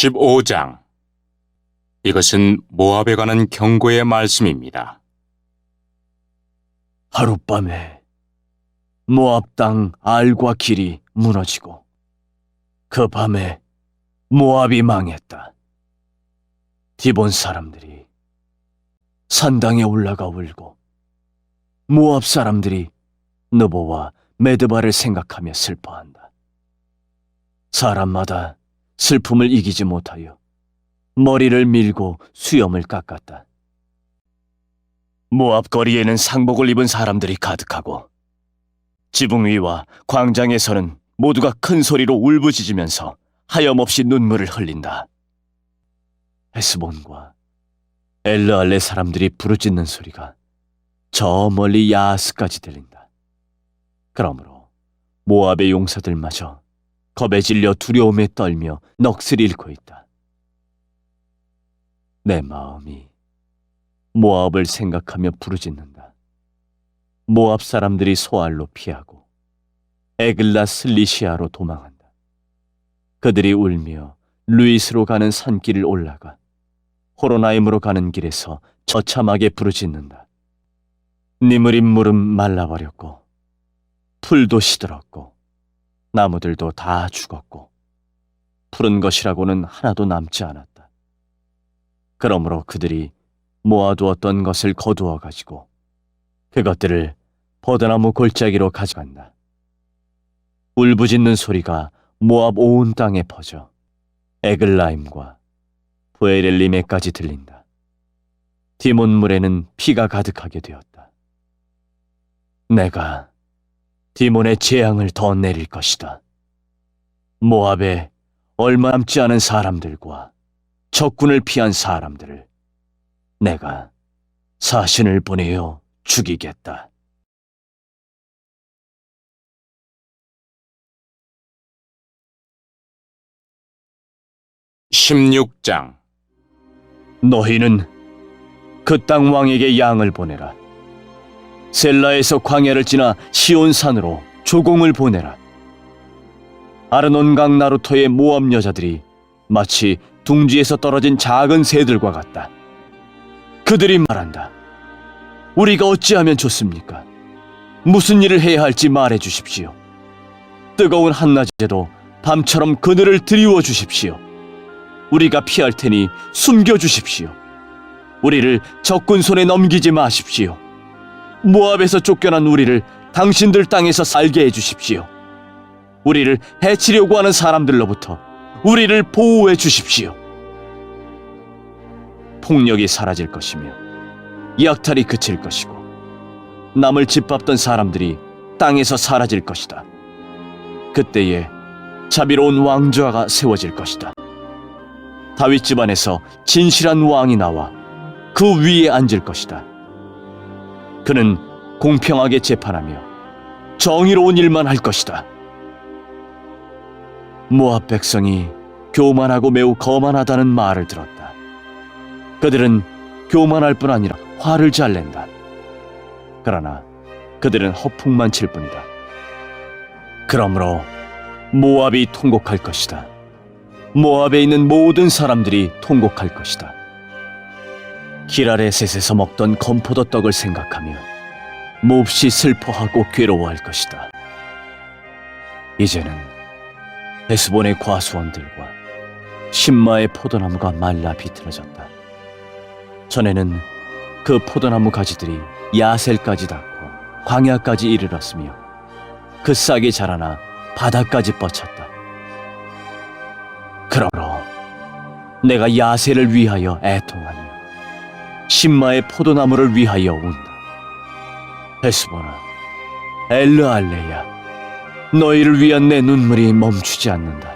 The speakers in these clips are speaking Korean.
15장. 이것은 모압에 관한 경고의 말씀입니다. 하룻밤에 모압 땅 알과 길이 무너지고 그 밤에 모압이 망했다. 디본 사람들이 산당에 올라가 울고 모압 사람들이 느보와 메드바를 생각하며 슬퍼한다. 사람마다 슬픔을 이기지 못하여 머리를 밀고 수염을 깎았다. 모압 거리에는 상복을 입은 사람들이 가득하고 지붕 위와 광장에서는 모두가 큰 소리로 울부짖으면서 하염없이 눈물을 흘린다. 헤스본과 엘르알레 사람들이 부르짖는 소리가 저 멀리 야하스까지 들린다. 그러므로 모압의 용사들마저 겁에 질려 두려움에 떨며 넋을 잃고 있다. 내 마음이 모압을 생각하며 부르짖는다. 모압 사람들이 소알로 피하고 에글라 슬리시아로 도망한다. 그들이 울며 루이스로 가는 산길을 올라가 호로나임으로 가는 길에서 처참하게 부르짖는다. 니므린 물은 말라버렸고 풀도 시들었고 나무들도 다 죽었고 푸른 것이라고는 하나도 남지 않았다. 그러므로 그들이 모아두었던 것을 거두어 가지고 그것들을 버드나무 골짜기로 가져간다. 울부짖는 소리가 모압 온 땅에 퍼져 에글라임과 부에렐림에까지 들린다. 디몬물에는 피가 가득하게 되었다. 내가 디몬의 재앙을 더 내릴 것이다. 모압에 얼마 남지 않은 사람들과 적군을 피한 사람들을 내가 사신을 보내어 죽이겠다. (16장) 너희는 그 땅 왕에게 양을 보내라. 셀라에서 광야를 지나 시온산으로 조공을 보내라. 아르논강 나루터의 모압 여자들이 마치 둥지에서 떨어진 작은 새들과 같다. 그들이 말한다. 우리가 어찌하면 좋습니까? 무슨 일을 해야 할지 말해 주십시오. 뜨거운 한낮에도 밤처럼 그늘을 드리워 주십시오. 우리가 피할 테니 숨겨 주십시오. 우리를 적군 손에 넘기지 마십시오. 모압에서 쫓겨난 우리를 당신들 땅에서 살게 해주십시오. 우리를 해치려고 하는 사람들로부터 우리를 보호해 주십시오. 폭력이 사라질 것이며 약탈이 그칠 것이고 남을 짓밟던 사람들이 땅에서 사라질 것이다. 그때에 자비로운 왕좌가 세워질 것이다. 다윗 집안에서 진실한 왕이 나와 그 위에 앉을 것이다. 그는 공평하게 재판하며 정의로운 일만 할 것이다. 모압 백성이 교만하고 매우 거만하다는 말을 들었다. 그들은 교만할 뿐 아니라 화를 잘 낸다. 그러나 그들은 허풍만 칠 뿐이다. 그러므로 모압이 통곡할 것이다. 모압에 있는 모든 사람들이 통곡할 것이다. 기라레셋에서 먹던 건포도 떡을 생각하며 몹시 슬퍼하고 괴로워할 것이다. 이제는 헤스본의 과수원들과 신마의 포도나무가 말라 비틀어졌다. 전에는 그 포도나무 가지들이 야셀까지 닿고 광야까지 이르렀으며 그 싹이 자라나 바다까지 뻗쳤다. 그러므로 내가 야셀을 위하여 애통하며 신마의 포도나무를 위하여 운다. 헤스본아, 엘르알레야, 너희를 위한 내 눈물이 멈추지 않는다.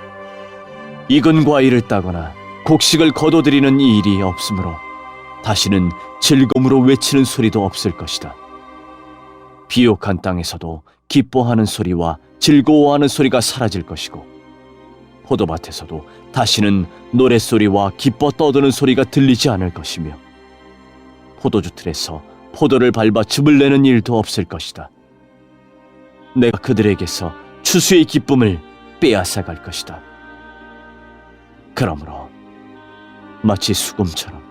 익은 과일을 따거나 곡식을 거둬들이는 이 일이 없으므로 다시는 즐거움으로 외치는 소리도 없을 것이다. 비옥한 땅에서도 기뻐하는 소리와 즐거워하는 소리가 사라질 것이고 포도밭에서도 다시는 노랫소리와 기뻐 떠드는 소리가 들리지 않을 것이며 포도주 틀에서 포도를 밟아 즙을 내는 일도 없을 것이다. 내가 그들에게서 추수의 기쁨을 빼앗아갈 것이다. 그러므로 마치 수금처럼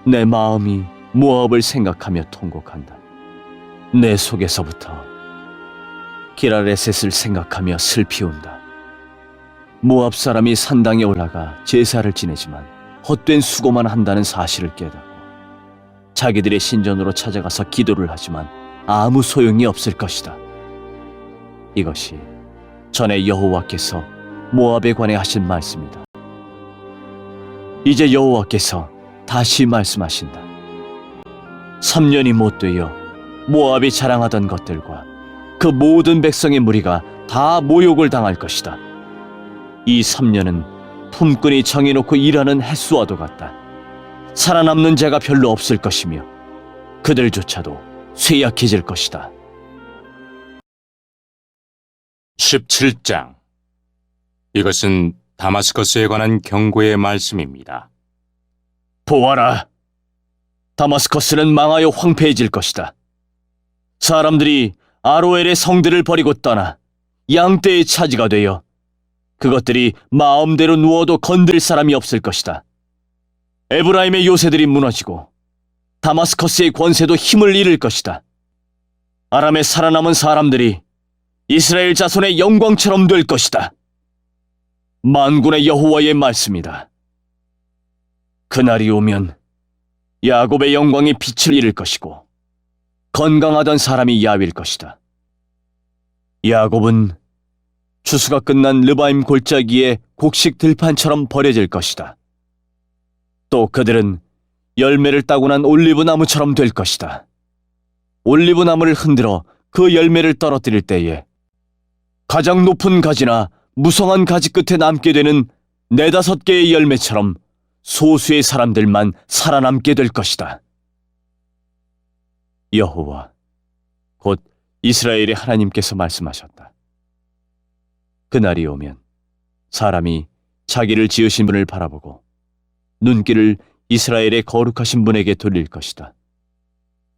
내 마음이 모압을 생각하며 통곡한다. 내 속에서부터 기라레셋을 생각하며 슬피 운다. 모압 사람이 산당에 올라가 제사를 지내지만 헛된 수고만 한다는 사실을 깨닫고 자기들의 신전으로 찾아가서 기도를 하지만 아무 소용이 없을 것이다. 이것이 전에 여호와께서 모압에 관해 하신 말씀이다. 이제 여호와께서 다시 말씀하신다. 3년이 못 되어 모압이 자랑하던 것들과 그 모든 백성의 무리가 다 모욕을 당할 것이다. 이 3년은 품꾼이 정해놓고 일하는 햇수와도 같다. 살아남는 자가 별로 없을 것이며 그들조차도 쇠약해질 것이다. 17장. 이것은 다마스커스에 관한 경고의 말씀입니다. 보아라, 다마스커스는 망하여 황폐해질 것이다. 사람들이 아로엘의 성들을 버리고 떠나 양떼의 차지가 되어 그것들이 마음대로 누워도 건드릴 사람이 없을 것이다. 에브라임의 요새들이 무너지고 다마스커스의 권세도 힘을 잃을 것이다. 아람에 살아남은 사람들이 이스라엘 자손의 영광처럼 될 것이다. 만군의 여호와의 말씀이다. 그날이 오면 야곱의 영광이 빛을 잃을 것이고 건강하던 사람이 야윌 것이다. 야곱은 추수가 끝난 르바임 골짜기에 곡식 들판처럼 버려질 것이다. 또 그들은 열매를 따고 난 올리브 나무처럼 될 것이다. 올리브 나무를 흔들어 그 열매를 떨어뜨릴 때에 가장 높은 가지나 무성한 가지 끝에 남게 되는 4-5개의 열매처럼 소수의 사람들만 살아남게 될 것이다. 여호와 곧 이스라엘의 하나님께서 말씀하셨다. 그날이 오면 사람이 자기를 지으신 분을 바라보고 눈길을 이스라엘의 거룩하신 분에게 돌릴 것이다.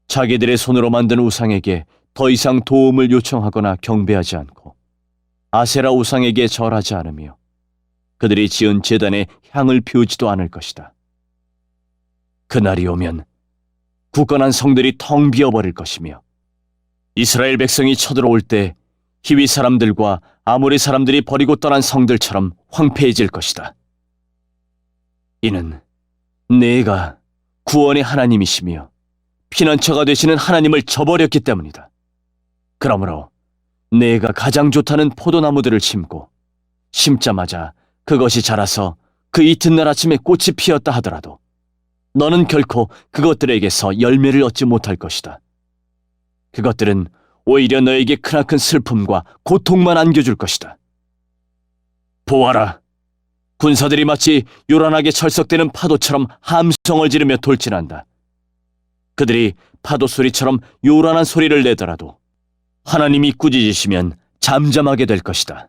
자기들의 손으로 만든 우상에게 더 이상 도움을 요청하거나 경배하지 않고 아세라 우상에게 절하지 않으며 그들이 지은 제단에 향을 피우지도 않을 것이다. 그날이 오면 굳건한 성들이 텅 비어버릴 것이며 이스라엘 백성이 쳐들어올 때 히위 사람들과 아모리 사람들이 버리고 떠난 성들처럼 황폐해질 것이다. 이는 내가 구원의 하나님이시며 피난처가 되시는 하나님을 저버렸기 때문이다. 그러므로 내가 가장 좋다는 포도나무들을 심고 심자마자 그것이 자라서 그 이튿날 아침에 꽃이 피었다 하더라도 너는 결코 그것들에게서 열매를 얻지 못할 것이다. 그것들은 오히려 너에게 크나큰 슬픔과 고통만 안겨줄 것이다. 보아라, 군사들이 마치 요란하게 철썩대는 파도처럼 함성을 지르며 돌진한다. 그들이 파도 소리처럼 요란한 소리를 내더라도 하나님이 꾸짖으시면 잠잠하게 될 것이다.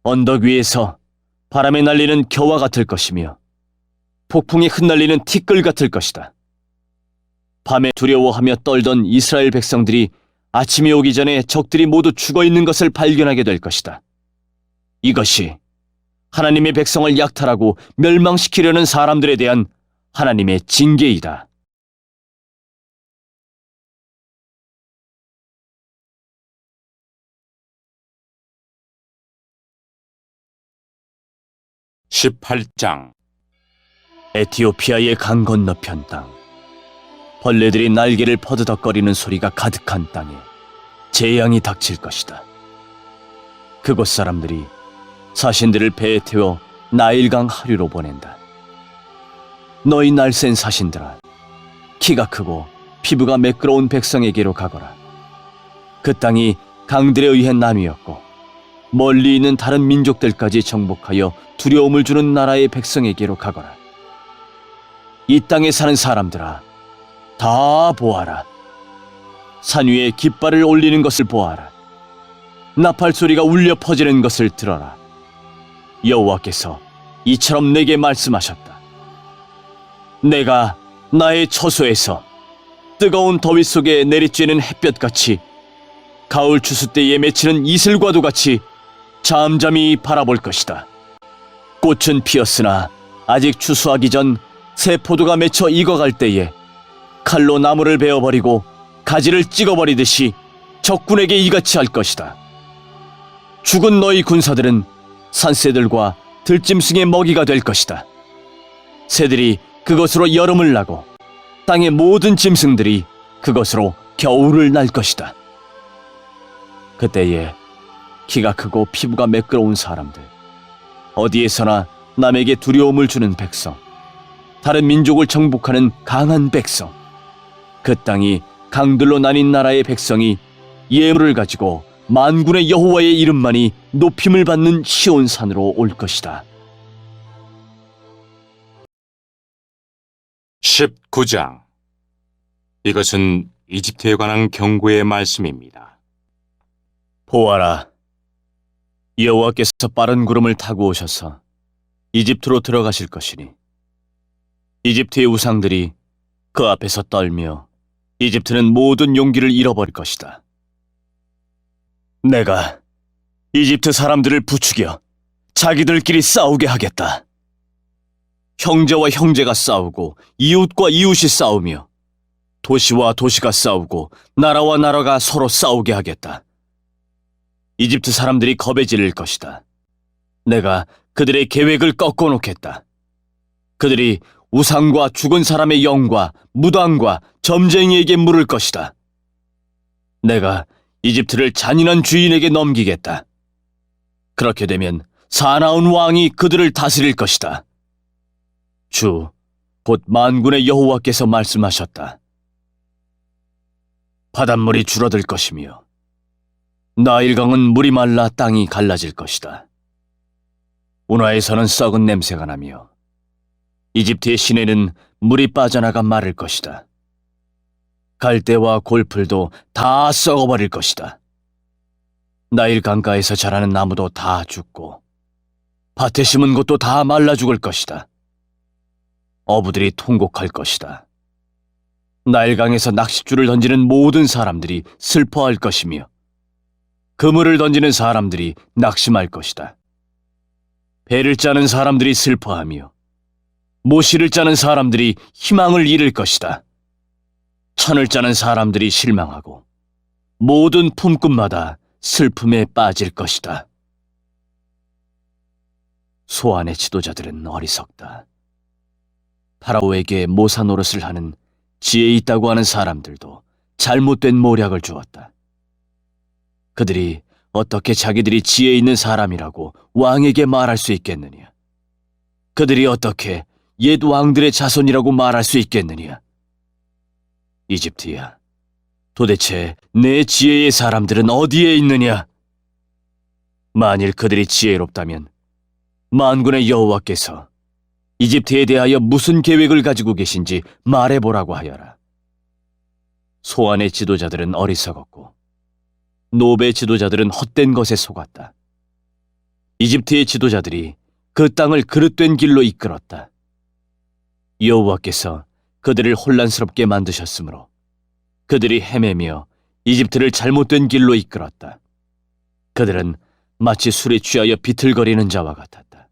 언덕 위에서 바람에 날리는 겨와 같을 것이며 폭풍에 흩날리는 티끌 같을 것이다. 밤에 두려워하며 떨던 이스라엘 백성들이 아침이 오기 전에 적들이 모두 죽어있는 것을 발견하게 될 것이다. 이것이 하나님의 백성을 약탈하고 멸망시키려는 사람들에 대한 하나님의 징계이다. (18장) 에티오피아의 강 건너편 땅, 벌레들이 날개를 퍼드덕거리는 소리가 가득한 땅에 재앙이 닥칠 것이다. 그곳 사람들이 사신들을 배에 태워 나일강 하류로 보낸다. 너희 날쌘 사신들아, 키가 크고 피부가 매끄러운 백성에게로 가거라. 그 땅이 강들에 의해 나뉘었고 멀리 있는 다른 민족들까지 정복하여 두려움을 주는 나라의 백성에게로 가거라. 이 땅에 사는 사람들아, 다 보아라. 산 위에 깃발을 올리는 것을 보아라. 나팔 소리가 울려 퍼지는 것을 들어라. 여호와께서 이처럼 내게 말씀하셨다. 내가 나의 처소에서 뜨거운 더위 속에 내리쬐는 햇볕같이 가을 추수 때에 맺히는 이슬과도 같이 잠잠히 바라볼 것이다. 꽃은 피었으나 아직 추수하기 전 새 포도가 맺혀 익어갈 때에 칼로 나무를 베어버리고 가지를 찍어버리듯이 적군에게 이같이 할 것이다. 죽은 너희 군사들은 산새들과 들짐승의 먹이가 될 것이다. 새들이 그것으로 여름을 나고 땅의 모든 짐승들이 그것으로 겨울을 날 것이다. 그때에 키가 크고 피부가 매끄러운 사람들, 어디에서나 남에게 두려움을 주는 백성, 다른 민족을 정복하는 강한 백성, 그 땅이 강들로 나뉜 나라의 백성이 예물을 가지고 만군의 여호와의 이름만이 높임을 받는 시온산으로 올 것이다. 19장. 이것은 이집트에 관한 경고의 말씀입니다. 보아라, 여호와께서 빠른 구름을 타고 오셔서 이집트로 들어가실 것이니 이집트의 우상들이 그 앞에서 떨며 이집트는 모든 용기를 잃어버릴 것이다. 내가 이집트 사람들을 부추겨 자기들끼리 싸우게 하겠다. 형제와 형제가 싸우고 이웃과 이웃이 싸우며 도시와 도시가 싸우고 나라와 나라가 서로 싸우게 하겠다. 이집트 사람들이 겁에 질릴 것이다. 내가 그들의 계획을 꺾어놓겠다. 그들이 우상과 죽은 사람의 영과 무당과 점쟁이에게 물을 것이다. 내가 이집트를 잔인한 주인에게 넘기겠다. 그렇게 되면 사나운 왕이 그들을 다스릴 것이다. 주, 곧 만군의 여호와께서 말씀하셨다. 바닷물이 줄어들 것이며 나일강은 물이 말라 땅이 갈라질 것이다. 운하에서는 썩은 냄새가 나며 이집트의 시내는 물이 빠져나가 마를 것이다. 갈대와 골풀도 다 썩어버릴 것이다. 나일 강가에서 자라는 나무도 다 죽고 밭에 심은 것도 다 말라 죽을 것이다. 어부들이 통곡할 것이다. 나일강에서 낚싯줄을 던지는 모든 사람들이 슬퍼할 것이며 그물을 던지는 사람들이 낙심할 것이다. 배를 짜는 사람들이 슬퍼하며 모시를 짜는 사람들이 희망을 잃을 것이다. 천을 짜는 사람들이 실망하고 모든 품꾼마다 슬픔에 빠질 것이다. 소안의 지도자들은 어리석다. 파라오에게 모사 노릇을 하는 지혜 있다고 하는 사람들도 잘못된 모략을 주었다. 그들이 어떻게 자기들이 지혜 있는 사람이라고 왕에게 말할 수 있겠느냐? 그들이 어떻게 옛 왕들의 자손이라고 말할 수 있겠느냐? 이집트야, 도대체 내 지혜의 사람들은 어디에 있느냐? 만일 그들이 지혜롭다면 만군의 여호와께서 이집트에 대하여 무슨 계획을 가지고 계신지 말해보라고 하여라. 소안의 지도자들은 어리석었고 노베 지도자들은 헛된 것에 속았다. 이집트의 지도자들이 그 땅을 그릇된 길로 이끌었다. 여호와께서 그들을 혼란스럽게 만드셨으므로 그들이 헤매며 이집트를 잘못된 길로 이끌었다. 그들은 마치 술에 취하여 비틀거리는 자와 같았다.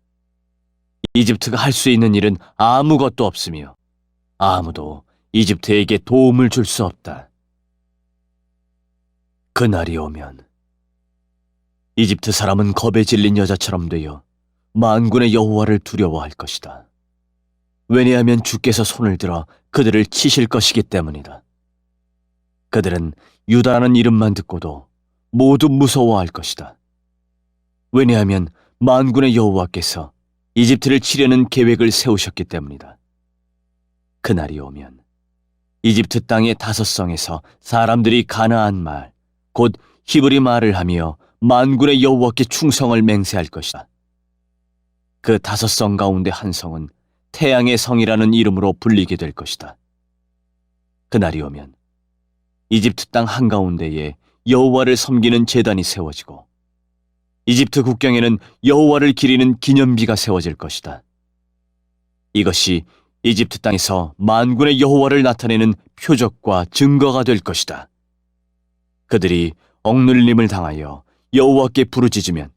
이집트가 할 수 있는 일은 아무것도 없으며 아무도 이집트에게 도움을 줄 수 없다. 그날이 오면 이집트 사람은 겁에 질린 여자처럼 되어 만군의 여호와를 두려워할 것이다. 왜냐하면 주께서 손을 들어 그들을 치실 것이기 때문이다. 그들은 유다라는 이름만 듣고도 모두 무서워할 것이다. 왜냐하면 만군의 여호와께서 이집트를 치려는 계획을 세우셨기 때문이다. 그날이 오면 이집트 땅의 5성에서 사람들이 가나안 말, 곧 히브리 말을 하며 만군의 여호와께 충성을 맹세할 것이다. 그 5성 가운데 한 성은 태양의 성이라는 이름으로 불리게 될 것이다. 그날이 오면 이집트 땅 한가운데에 여호와를 섬기는 제단이 세워지고 이집트 국경에는 여호와를 기리는 기념비가 세워질 것이다. 이것이 이집트 땅에서 만군의 여호와를 나타내는 표적과 증거가 될 것이다. 그들이 억눌림을 당하여 여호와께 부르짖으면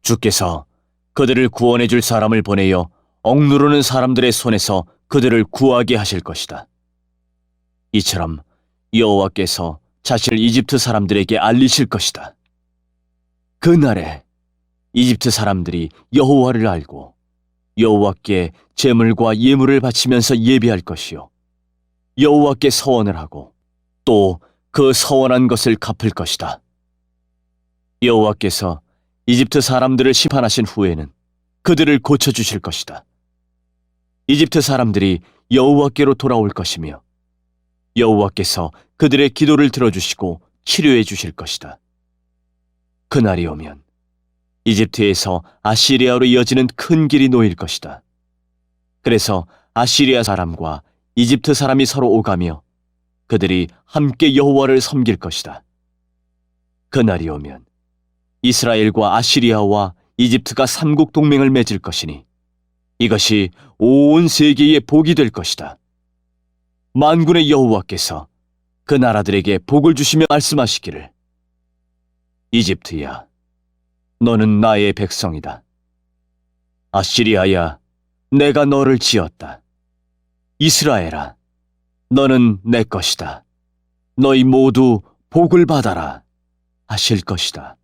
주께서 그들을 구원해 줄 사람을 보내어 억누르는 사람들의 손에서 그들을 구하게 하실 것이다. 이처럼 여호와께서 자신을 이집트 사람들에게 알리실 것이다. 그날에 이집트 사람들이 여호와를 알고 여호와께 제물과 예물을 바치면서 예배할 것이요 여호와께 서원을 하고 또 그 서원한 것을 갚을 것이다. 여호와께서 이집트 사람들을 심판하신 후에는 그들을 고쳐주실 것이다. 이집트 사람들이 여호와께로 돌아올 것이며 여호와께서 그들의 기도를 들어주시고 치료해 주실 것이다. 그날이 오면 이집트에서 아시리아로 이어지는 큰 길이 놓일 것이다. 그래서 아시리아 사람과 이집트 사람이 서로 오가며 그들이 함께 여호와를 섬길 것이다. 그날이 오면 이스라엘과 아시리아와 이집트가 삼국 동맹을 맺을 것이니 이것이 온 세계의 복이 될 것이다. 만군의 여호와께서 그 나라들에게 복을 주시며 말씀하시기를 이집트야, 너는 나의 백성이다. 아시리아야, 내가 너를 지었다. 이스라엘아, 너는 내 것이다. 너희 모두 복을 받아라 하실 것이다.